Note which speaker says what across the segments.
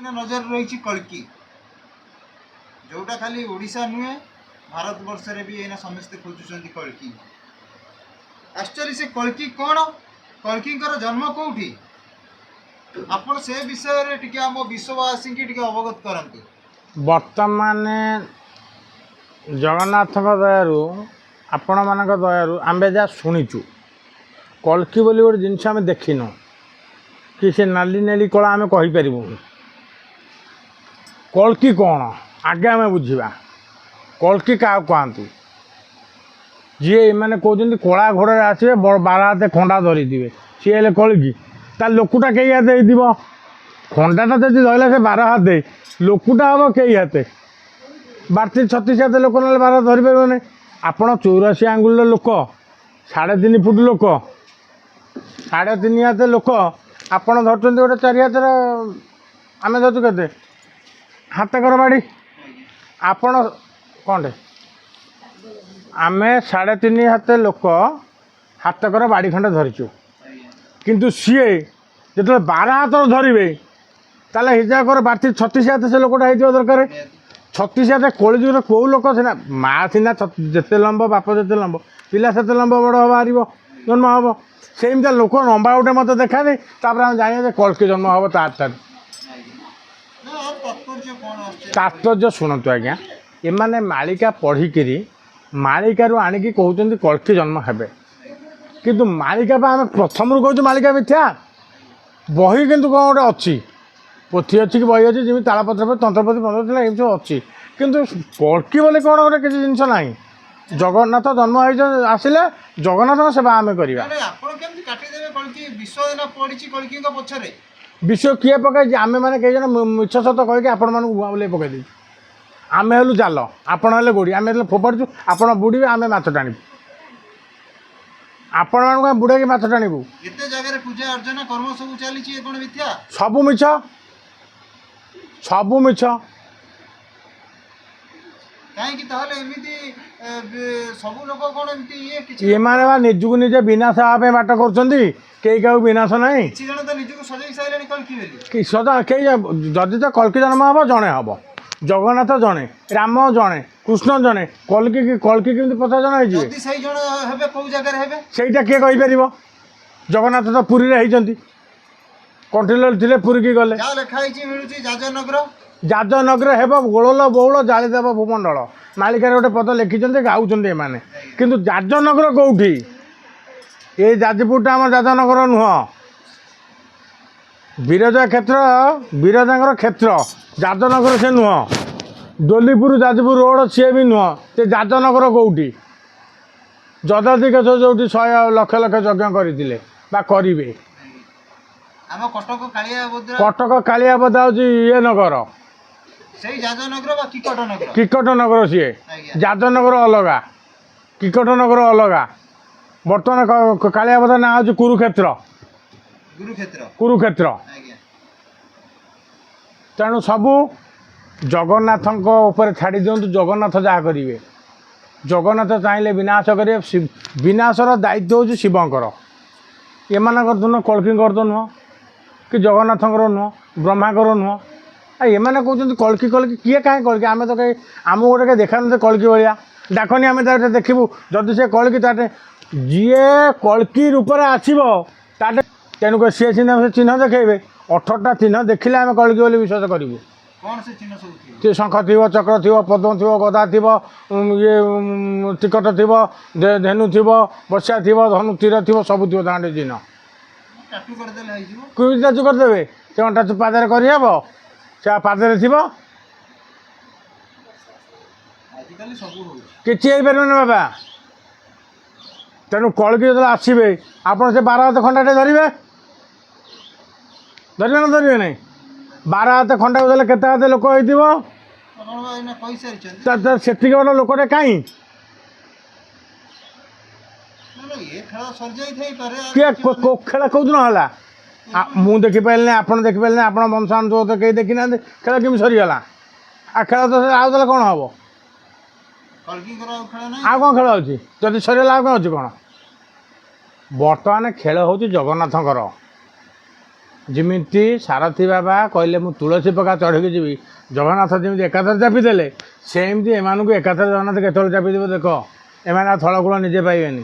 Speaker 1: नजर रही कल्कि जोटा खाली ओडिशा नुहे भारत वर्ष रे भी एना समस्ते खोजुछन्ति कल्कि एक्चुअली से कल्कि कौन कल्कि जन्म कौटी आपण से विषय रे टिके हम विश्ववासी की टिके अवगत करंतु।
Speaker 2: वर्तमान जगन्नाथ दयारू आपण मान दयारू आम्बे जा शुणीचु कल्कि बोली गोटे जिनस आम देखिनु कि से नाली नेली कला आम कहीपर कल्कि कौन आगे आम बुझा कल्कि क्या कहती जी मैंने कहते कला घोड़े आसवे बार हाथ खंडा धरी सी हेल्ले कल्कि ता लोकटा कई हाथ हो खंडाटा जब धरला से बार हाथ लोकटा हम कई हाथ 32-36 हाथ लोक ना बार हाथ धरी पारे आप 84 आंगुल लोक 3.5 फुट लोक 3.5 हाथ लोक आपड़ धरते गोटे 4 हाथ आम धरचु के हाथकर बाड़ी आपण कौन आम 3.5 हाथ लोक हाथकर बाड़ी खंडे धरीचु किंतु सीए जो 12 हाथ धरवे ताले हिसाब कर 36 हाथ से लोकटा हो दरकार 36 हाथ कोड़ी जुग कौ लोक सीना माँ सीना जिते लंब बाप जिते लंब पिला से लंब बड़ बाहर जन्म हम सेमती लोक लंबा गोटे मत देखा दे आम जाने कल्कि जन्म हम तार तात्पर्य शुणु आज्ञा एमाने मालिका पढ़िकी मालिकार आणिकी कहते कल्कि जन्म हे किंतु मालिका आम प्रथम कहूँ मालिका मिथ्या बही किंतु कौन गोटे अच्छी पोथी अच्छी कि बही अच्छी जमी तालपत्र तंत्रपति पंद्रह ये सब अच्छी किंतु कल्कि बोले कौन गोटे किसी जिनस ना जगन्नाथ जन्म हो आसिले जगन्नाथ सेवा आम करवा विश्व किए पकई आम मैंने कई जन मिछ सत कहीकि आपण मानक बुले पकई आम हेलु जाल आपण हेल्ले गोड़ी आम फोपाड़ू आप बुड़े आम माछ टाणु आपण मान बुड़े माछ टाणु सबू मिछ सबू मिछ ये माने बा निजକୁ निजे विनाश आवे बाट करछंती केई काउ विनाश नाही कि सदा केई जदि तो कल्कि जन्म हम जड़े हम जगन्नाथ जड़े राम जड़े कृष्ण जड़े कल्कि कल्कि केमती 50 जन होईटा किए कहीपर जगन्नाथ तो पुरी होती कंट्रोलर थे पुरी की गले जाजनगर हेब गोल बौल जालीदेव भूमंडल मालिकार गोटे पद लिखिं गाँव एमाने किंतु जाजनगर कौटी ये जाजपुरटा आम जाजनगर नुह विरजा क्षेत्र विरजा क्षेत्र जाजनगर से नुह डोलीपुर जाजपुर रोड सी भी नुह से जाजनगर कौटी जदाति गछ जो 100 लक्ष लक्ष यज्ञ करते करेंगे कटक कालियाबदा हूँ ये नगर किकट नगर सी जाजनगर अलग किकट नगर अलग बर्तमान कालियाबदा ना हूँ कुरुक्षेत्र कुरुक्षेत्र तेणु सबू जगन्नाथ छाड़ी दिंतु जगन्नाथ जहाँ करेंगे जगन्नाथ चाहिए विनाश करेंगे विनाशर दायित्व हूँ शिवंकर एमानकर तो नुह कल्किंकर तो नुह कि जगन्नाथंकर नुह ब्रह्मांकर नुह एमाने कहते कल्कि कल्कि किए कहीं कल्कि आम तो कहीं आम गोटे देखा ना कल्कि भाया डाकनी आम देखू जदि से कल्कि ताटे जीए कल्कि रूप में आसो ताटे तेणुक सी सीना से चिन्ह देखेबे 18टा चिन्ह देखिले आम कल्कि बोली विश्वास करूँ शंख थी चक्र थी पद्म थी गदा थी ये टिकट थी धेनु थी बसा थी धनु तीर थी सब थी तांटे चिन्ह कुछ टाचू करदे से टाचू पादे करहब से पादे थी किसी पारे बाबा तेणु कल्कि जो आसवे आप 12 हाथ खंडाटे धरवे धरवे ना धरवे नहीं 12 हाथ खंडा देले केते हाथ लोक होइतिबो से बड़ा लोकटे कहीं किए खेल कौदिन है मुझे देखिपारे आप देखिपारे आप वंशानुज कहीं देखी ना खेल केमी सरीगला आ खेल तो आउे कौन हम आ कौन खेल अच्छी जदि सरीगला कौन अच्छी कौन बर्तमान खेल हूँ जगन्नाथंकर ଯେମିତି ସାରଥୀ ବାବା କହିଲେ ମୁଁ ତୁଳସୀ ପକା ଚଢ଼ିକି ଯିବି, ଜଗନ୍ନାଥ ଯେମିତି ଏକାଥରେ ଚାପିଦେଲେ, ସେମିତି ଏମାନଙ୍କୁ ଏକାଥରେ ଜଗନ୍ନାଥ କେତେବେଳେ ଚାପିଦେବେ ଦେଖ, ଏମାନେ ଆଉ ଥଳକୂଳ ନିଜେ ପାଇବେନି।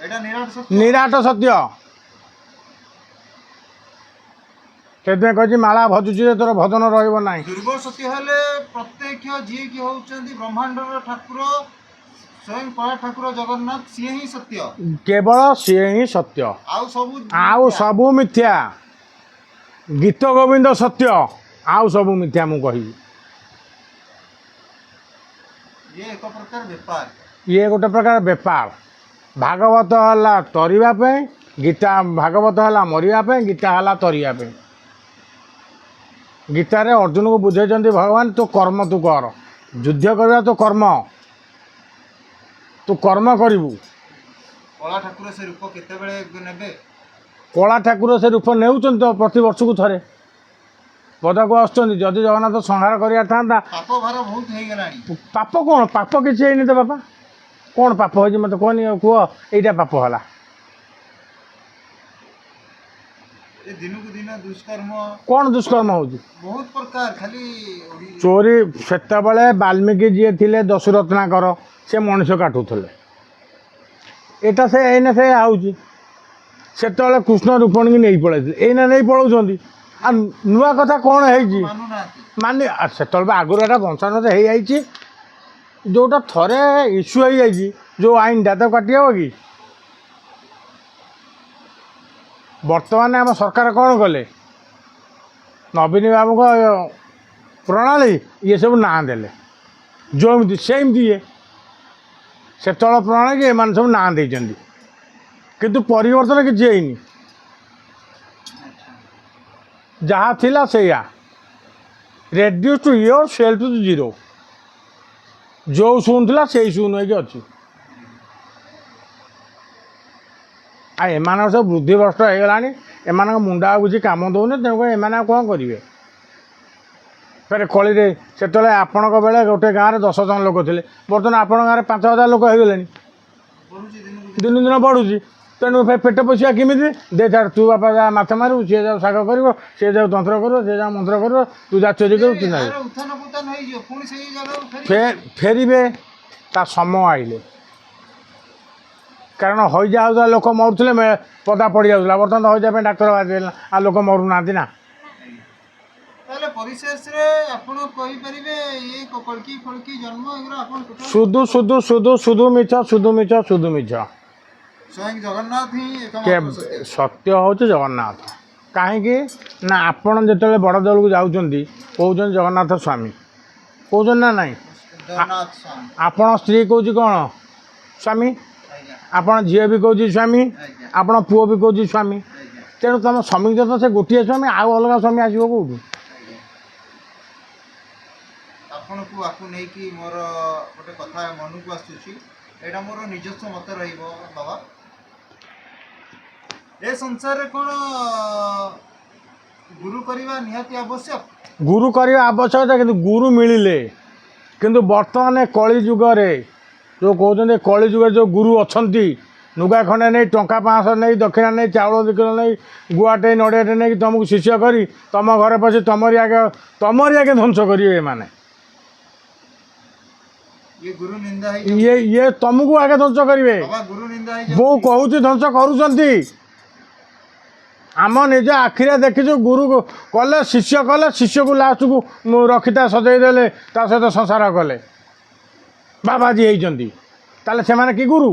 Speaker 1: ଏଇଟା ନିରାଟ ସତ୍ୟ।
Speaker 2: ନିରାଟ ସତ୍ୟ। ସେଥିପାଇଁ କହିଛି ମାଳା ଭଜୁଛି ଯେ ତୋର ଭଜନ ରହିବ ନାହିଁ।
Speaker 1: ଦୁର୍ବଳ ସତ୍ୟ ହେଲେ ପ୍ରତ୍ୟକ୍ଷ ଯିଏକି ହେଉଛନ୍ତି ବ୍ରହ୍ମାଣ୍ଡର ଠାକୁର ସ୍ୱୟଂ କଳା ଠାକୁର ଜଗନ୍ନାଥ, ସିଏ ହିଁ ସତ୍ୟ।
Speaker 2: କେବଳ ସିଏ ହିଁ ସତ୍ୟ, ଆଉ ସବୁ ମିଥ୍ୟା। ଗୀତ ଗୋବିନ୍ଦ ସତ୍ୟ, ଆଉ ସବୁ ମିଥ୍ୟା ମୁଁ କହିବି।
Speaker 1: ଇଏ ଏକ ପ୍ରକାର ବେପାର।
Speaker 2: ଇଏ ଗୋଟେ ପ୍ରକାର ବେପାର। ଭାଗବତ ହେଲା ତରିବା ପାଇଁ, ଗୀତା ଭାଗବତ ହେଲା ମରିବା ପାଇଁ, ଗୀତା ହେଲା ତରିବା ପାଇଁ। ଗୀତାରେ ଅର୍ଜୁନକୁ ବୁଝେଇଛନ୍ତି ଭଗବାନ ତୁ କର୍ମ ତୁ କର, ଯୁଦ୍ଧ କରିବା ତୁ କର୍ମ, ତୁ କର୍ମ କରିବୁ।
Speaker 1: କଳା ଠାକୁର ସେ ରୂପ କେତେବେଳେ ନେବେ?
Speaker 2: କଳା ଠାକୁର ସେ ରୂପ ନେଉଛନ୍ତି ତ ପ୍ରତିବର୍ଷକୁ ଥରେ ପଦାକୁ ଆସୁଛନ୍ତି। ଯଦି ଜଗନ୍ନାଥ ସଂହାର କରିବାର ଥାନ୍ତା,
Speaker 1: ପାପ ଭାର ବହୁତ ହେଇଗଲାଣି।
Speaker 2: ପାପ କ'ଣ? ପାପ କିଛି ହେଇନି ତ ବାପା। କ'ଣ ପାପ ହେଇଛି ମୋତେ କୁହନି, କୁହ ଏଇଟା ପାପ ହେଲା।
Speaker 1: ଏ ଦିନକୁ ଦିନ ଦୁଷ୍କର୍ମ,
Speaker 2: କ'ଣ ଦୁଷ୍କର୍ମ ହେଉଛି?
Speaker 1: ବହୁତ ପ୍ରକାର। ଖାଲି
Speaker 2: ଚୋରି, ସେତେବେଳେ ବାଲ୍ମୀକି ଯିଏ ଥିଲେ ଦଶରତ୍ନାକର, ସେ ମଣିଷ କାଟୁଥିଲେ। ଏଇଟା ସେ ଏଇନା ସେ ହେଉଛି। ସେତେବେଳେ କୃଷ୍ଣ ରୁକ୍ମଣୀକି ନେଇ ପଳାଇଥିଲେ, ଏଇନା ନେଇ ପଳାଉଛନ୍ତି। ଆଉ ନୂଆ କଥା କ'ଣ ହେଇଛି ମାନେ ସେତେବେଳେ ଆଗରୁ ଏଇଟା ବଂଶାନୁଗତ ହେଇଯାଇଛି। ଯେଉଁଟା ଥରେ ଇସ୍ୟୁ ହେଇଯାଇଛି ଯେଉଁ ଆଇନଟା, ତାକୁ କାଟି ହେବ କି? ବର୍ତ୍ତମାନ ଆମ ସରକାର କ'ଣ କଲେ, ନବୀନ ବାବୁଙ୍କ ପ୍ରଣାଳୀ ଇଏ ସବୁ ନାଁ ଦେଲେ, ଯେମିତି ସେମିତି ଇଏ ସେତେବେଳେ ପ୍ରଣାଳୀ ଏମାନେ ସବୁ ନାଁ ଦେଇଛନ୍ତି, କିନ୍ତୁ ପରିବର୍ତ୍ତନ କିଛି ହେଇନି। ଯାହା ଥିଲା ସେଇଆ, reduce to year sell to zero. ଯେଉଁ ଶୂନ ଥିଲା ସେଇ ଶୂନ ହେଇକି ଅଛି। ଆଉ ଏମାନଙ୍କର ସବୁ ବୃଦ୍ଧିଭ୍ରଷ୍ଟ ହେଇଗଲାଣି, ଏମାନଙ୍କ ମୁଣ୍ଡ ଆଉ କିଛି କାମ ଦେଉନି, ତେଣୁକରି ଏମାନେ ଆଉ କ'ଣ କରିବେ? ଫେରେ କଳିରେ ସେତେବେଳେ ଆପଣଙ୍କ ବେଳେ ଗୋଟେ ଗାଁରେ 10 ଜଣ ଲୋକ ଥିଲେ, ବର୍ତ୍ତମାନ ଆପଣଙ୍କ ଗାଁରେ 5,000 ଲୋକ ହେଇଗଲେଣି। ଦିନକୁ ଦିନ ବଢ଼ୁଛି, ତେଣୁ ପେଟ ପୋଷିବା କେମିତି? ଦେ ଛାଡ଼, ତୁ ବାପା ଯା ମାଛ ମାରିବୁ, ସିଏ ଯାଉ ଶାଗ କରିବ, ସିଏ ଯାଉ ତନ୍ତ୍ର କରିବ, ସିଏ ଯାଉ ମନ୍ତ୍ର କରିବ, ତୁ ଯା ଚୋରି କରିବୁ, ତୁ ନାହିଁ। ଫେରିବେ ତା ସମୟ ଆଇଲେ। କାରଣ ହଇଜା ହେଉଥିବା ଲୋକ ମରୁଥିଲେ, ପଦା ପଡ଼ିଯାଉଥିଲା। ବର୍ତ୍ତମାନ ହଇଜା ପାଇଁ ଡାକ୍ତର ବାଜିଲା, ଆଉ ଲୋକ ମରୁନାହାନ୍ତି ନା।
Speaker 1: ତାହେଲେ ପରିଶେଷରେ ଆପଣ କହିପାରିବେ ଇଏ କଳ୍କି ଫଳ୍କି ଜନ୍ମ ଏଗୁଡ଼ା ଆପଣ
Speaker 2: ସୁଧୁ ସୁଧୁ ସୁଧୁ ସୁଧୁ ମିଛ, ସୁଧୁ ମିଛ, ସୁଧୁ ମିଛ।
Speaker 1: ସ୍ୱୟଂ ଜଗନ୍ନାଥ ହିଁ
Speaker 2: ସତ୍ୟ ହେଉଛି ଜଗନ୍ନାଥ। କାହିଁକି ନା ଆପଣ ଯେତେବେଳେ ବଡ଼ ଦେଉଳକୁ ଯାଉଛନ୍ତି କହୁଛନ୍ତି ଜଗନ୍ନାଥ ସ୍ୱାମୀ, କହୁଛନ୍ତି ନା ନାହିଁ? ଆପଣ ସ୍ତ୍ରୀ କହୁଛି କ'ଣ? ସ୍ୱାମୀ। ଆପଣ ଝିଅ ବି କହୁଛି ସ୍ୱାମୀ, ଆପଣ ପୁଅ ବି କହୁଛି ସ୍ୱାମୀ। ତେଣୁ ତୁମ ସ୍ୱାମୀ ତ ସେ ଗୋଟିଏ ସ୍ୱାମୀ, ଆଉ ଅଲଗା ସ୍ୱାମୀ ଆସିବ କେଉଁଠୁ?
Speaker 1: ଆପଣଙ୍କୁ ଆକୁ ନେଇକି ମୋର ଗୋଟେ କଥା ମନକୁ ଆସୁଛି, ଏଇଟା ମୋର ନିଜସ୍ୱ ମତ ରହିବ ବାବା। ଏ ସଂସାରରେ କ'ଣ ଗୁରୁ କରିବା ନିହାତି ଆବଶ୍ୟକ? ଗୁରୁ
Speaker 2: କରିବା ଆବଶ୍ୟକତା, କିନ୍ତୁ ଗୁରୁ ମିଳିଲେ, କିନ୍ତୁ ବର୍ତ୍ତମାନ କଳି ଯୁଗରେ ଯେଉଁ କହୁଛନ୍ତି କଳି ଯୁଗରେ ଯେଉଁ ଗୁରୁ ଅଛନ୍ତି, ଲୁଗା ଖଣ୍ଡେ ନେଇ, ଟଙ୍କା 500 ନେଇ, ଦକ୍ଷିଣା ନେଇ, ଚାଉଳ 2 କିଲୋ ନେଇ, ଗୁଆଟେ ନଡ଼ିଆଟେ ନେଇକି ତୁମକୁ ଶିଷ୍ୟ କରି ତୁମ ଘରେ ପଶି ତମରି ଆଗେ ଧ୍ୱଂସ କରିବେ ଏମାନେ। ଇଏ ତୁମକୁ ଆଗେ ଧ୍ୱଂସ କରିବେ। ମୁଁ କହୁଛି ଧ୍ୱଂସ କରୁଛନ୍ତି। ଆମ ନିଜ ଆଖିରେ ଦେଖିଛୁ, ଗୁରୁ କଲେ, ଶିଷ୍ୟ କଲେ, ଶିଷ୍ୟକୁ ଲାଷ୍ଟକୁ ରଖିତା ସଜେଇ ଦେଲେ, ତା ସହିତ ସଂସାର କଲେ, ବାବାଜୀ ହେଇଛନ୍ତି। ତାହେଲେ ସେମାନେ କି ଗୁରୁ?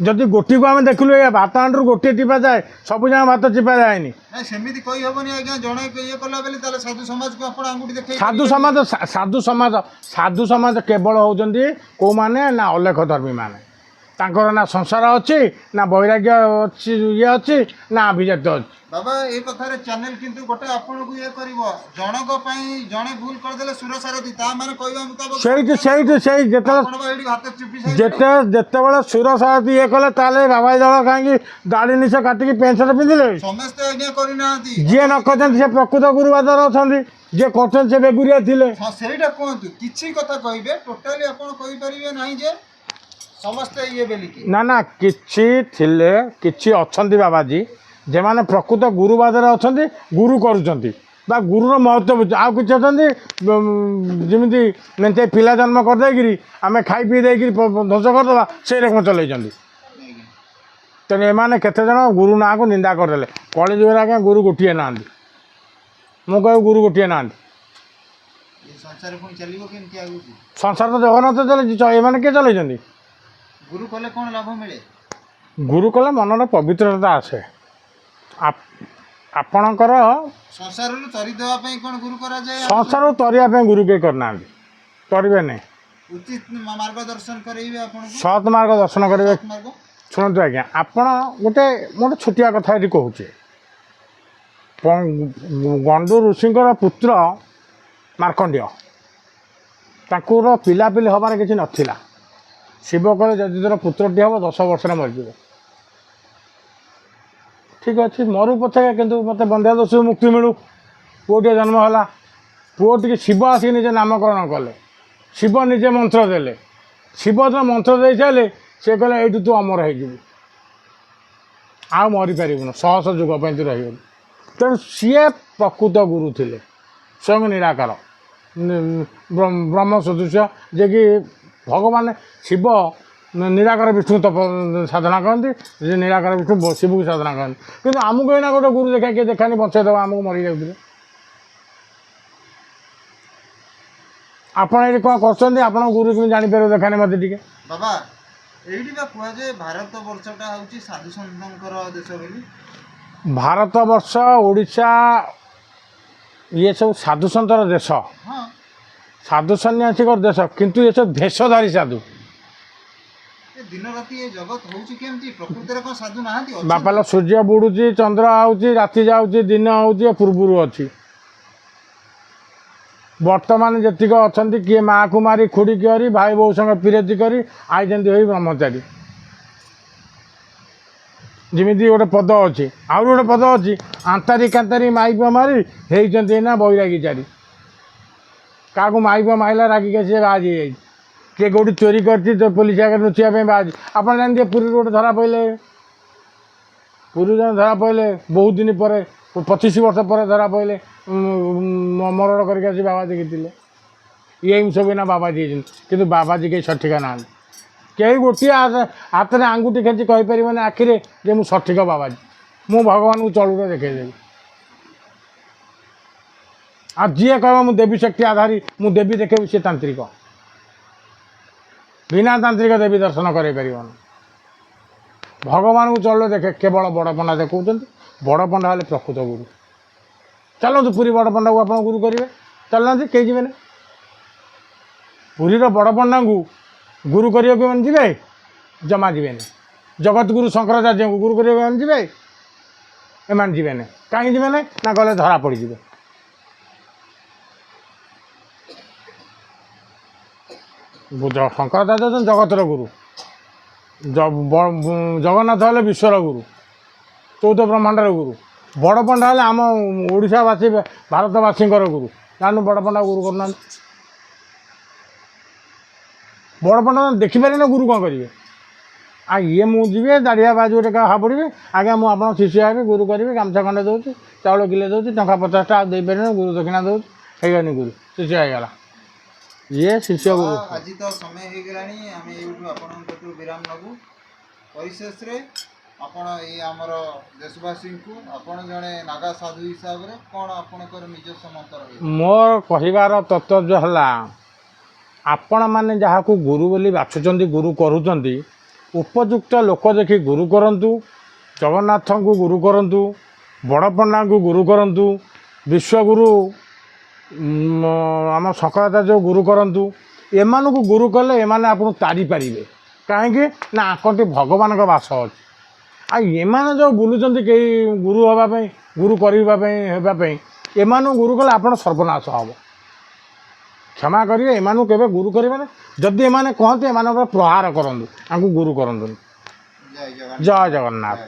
Speaker 2: ଯଦି ଗୋଟିକୁ ଆମେ ଦେଖିଲୁ, ଏ ଭାତ ହାଣ୍ଡିରୁ ଗୋଟିଏ ଟିପା ଯାଏ, ସବୁ ଯାକ ଭାତ ଚିପା ଯାଏନି।
Speaker 1: ସେମିତି କହିହେବନି ଆଜ୍ଞା। ଜଣେ ଇଏ କଲା ବୋଲି ତାହେଲେ ସାଧୁ ସମାଜକୁ ଆପଣ ଆଙ୍ଗୁଠି ଦେଖେଇ
Speaker 2: ସାଧୁ ସମାଜ କେବଳ ହେଉଛନ୍ତି କେଉଁମାନେ? ନା ଅଲେଖ ଧର୍ମୀମାନେ। ତାଙ୍କର ନା ସଂସାର ଅଛି, ନା ବୈରାଗ୍ୟ ଅଛି, ଇଏ ଅଛି, ନା ଆଭିଜାତ୍ୟ ଅଛି।
Speaker 1: ବାବା ଏ କଥାରେ ଚ୍ୟାନେଲ କିନ୍ତୁ ଗୋଟେ ଆପଣଙ୍କୁ ଇଏ କରିବ, ଜଣଙ୍କ ପାଇଁ ଜଣେ ଭୁଲ କରିଦେଲେ ସୁରସାରଥୀ, ତା ମାନେ କହିବା ମୁତାବକ
Speaker 2: ଯେତେବେଳେ ସୁରସାରଥୀ ଇଏ କଲେ, ତାହେଲେ ବାବାଜୀ ଦଳ କାହିଁକି ଦାଢ଼ି ନିଶ କାଟିକି ପ୍ୟାଣ୍ଟ ସାର୍ଟ ପିନ୍ଧିଲେ?
Speaker 1: ସମସ୍ତେ ଆଜ୍ଞା କରିନାହାନ୍ତି।
Speaker 2: ଯିଏ ନ କରିଛନ୍ତି ସେ ପ୍ରକୃତ ଗୁରୁବାଦର ଅଛନ୍ତି, ଯିଏ କରୁଛନ୍ତି ସେ ବେଗୁରିଆ ଥିଲେ।
Speaker 1: ହଁ ସେଇଟା କୁହନ୍ତୁ, କିଛି କଥା କହିବେ, ଟୋଟାଲି ଆପଣ କହିପାରିବେ ନାହିଁ ଯେ ସମସ୍ତେ ଇଏ ବୋଲିକି।
Speaker 2: ନା କିଛି ଥିଲେ, କିଛି ଅଛନ୍ତି ବାବାଜୀ जेमाने प्रकृत गुरुवादर अच्छा गुरु करुँच गुरुर महत्व बुझ आउ कि जमी मेचे पिला जन्म करदे आम खाई पी दे ध्वंस करदे से रकम चलते तेणु एमाने केते जन गुरु ना को निंदा करदे कलिजुग आज्ञा गुरु गोटे ना मु कह गुरु गोटे ना
Speaker 1: संसार पुणी चलिबो केमती आगु
Speaker 2: संसार तो जगन्नाथ चलती एमाने किए चलते
Speaker 1: गुरु कले कौन लाभ मिले
Speaker 2: गुरु कले मनर पवित्रता आसे आपणकर
Speaker 1: संसार तरी देवा कौन गुरु करा जाए
Speaker 2: संसार तरिया गुरु के करना करेंगे नहीं
Speaker 1: उचित मार्गदर्शन करेंगे आपन
Speaker 2: सत मार्ग दर्शन करेंगे
Speaker 1: मार्ग
Speaker 2: शुणु आज्ञा आपड़ गोटे मोटे छोटिया कथा ये कहूँ गंडू ऋषि पुत्र मार्कंडेय तांकुर पिलापिली हबार किसी नथिला शिव कहे जदि तोर पुत्रटी हम 10 वर्ष मरीज ठीक अच्छे मरु पथे किंतु मत बंध्या दोष मुक्ति मिलू पुओटे जन्म है पुओ टी शिव आसिक निजे नामकरण कले शिव निजे मंत्र देले शिव जो मंत्र दे सारे सी कहले ये तू अमर हो मरी पारून 100 जुग तू रही तेणु सी प्रकृत गुरु थे स्वयं निराकार ब्रह्म सदृश जे कि भगवान शिव निराकार विष्णु तप साधना करती निराकार विष्णु शिव की साधना करती किंतु आमको एना गोटे गुरु देखा किए देखानी बचेदेव आमको मरी जाते आपड़ ये कौन कर गुरु कि जापर देखानी मत टे
Speaker 1: बाबा ये कह जाए भारत वर्षटा हूँ साधु सन्तर देश बोली
Speaker 2: भारत वर्ष ओडिशा ये सब साधु सन्तर देश
Speaker 1: हाँ
Speaker 2: साधु सन्यासिक देश किंतु ये सब भेषधारी साधु
Speaker 1: दिन राति ये जगत होउची केमती प्रकृति को साधु ना
Speaker 2: बापाला सूर्य बुड़ुची चंद्र आउची राति जाउची दिन आउची पूर्वरु अच्छी वर्तमान जेतिक अच्छा किए माँ को मारी खुड़ी करी भाई बो संग पिरेती करी आई ब्रह्मचारी जमी गोटे पद अच्छी आउ गोटे पद अच्छी आंतारी कांतारी माइक मारी होती ना बैरागी चारी क्या माइक माइला रागिक सी बाज हो किए कौटी चोरी कर पुलिस आगे लुचापी बाज आप जानते पुरी गोटे धरा पड़े पुरी जन धरा पड़े बहुत दिन पर 25 वर्ष पर धरा पड़े मरण करके बाबा देखी ये सब ना बाबाजी किंतु बाबाजी कहीं सठिका ना कहीं गोटे हाथ में आंगुठी खेची कहीपर ना आखिरे जे मु सठिक बाबाजी मु भगवान को चलू देखेदेवी आ जी कह मु देवी शक्ति आधारी मु देवी देखेबी सी तांत्रिक बिना तांत्रिक देवी दर्शन कर भगवान को चलो देखे केवल बड़ पंडा देखते बड़ पंडा हेल्ले प्रकृत गुरु चलतु पुरी बड़ पंडा को आप गुरु करेंगे चलना कहीं जी ना पुरीर बड़ पंडा को गुरु करने जी जमा जी जगत गुरु शंकराचार्य को गुरु करने जी एम जी कहीं जी ना गले धरा पड़े शंकराचार्य जगतर गुरु जगन्नाथ हेल्ले विश्वर गुरु 14 ब्रह्मांडर गुरु बड़ पंडा हेल्ले आम ओडिशावासी भारतवासी गुरु जानु बड़ पंडा गुरु करना बड़ पंडा देखिपारे ना गुरु कौन करेंगे आ ये मुझे दाढ़िया बाज गोटे क्या पड़े आज्ञा मुझे शिष्य आबि गुरु करी गामछा खंडे दूसरी चाउल किले दूसरी टंका 50 टा दे पारे गुरु दक्षिणा दूसरी गुरु शिष्य होगा ये शिष्य गुरु
Speaker 1: आज तो समय हो गलानी आम ये विराम नबू परिशेष आपण ये आमर देशवासी को आपण जड़े नागा साधु हिसाब से कौन आपणकर निज समंतर
Speaker 2: मोर कहिबार तत्व है आपण मैंने जहाँ को गुरु बोली बाछुंट गुरु करुँच उपयुक्त लोक देखी गुरु करंतु जगन्नाथ को गुरु करंतु बड़ पंडा को गुरु करंतु विश्वगुरु आम शंकराचार्य गुरु करंतु एमान को गुरु कले एमाने आपको तारी पारे कहीं ना आकटी भगवान का बास अच्छे आने जो बुलूँ कई गुरु हाँपाई गुरु करने एमान गुरु कले आप सर्वनाश हम क्षमा करेंगे एमान के गुरु करेंगे जदि एमाने कहते एम प्रहार करूँ गुरु करूँ जय जगन्नाथ।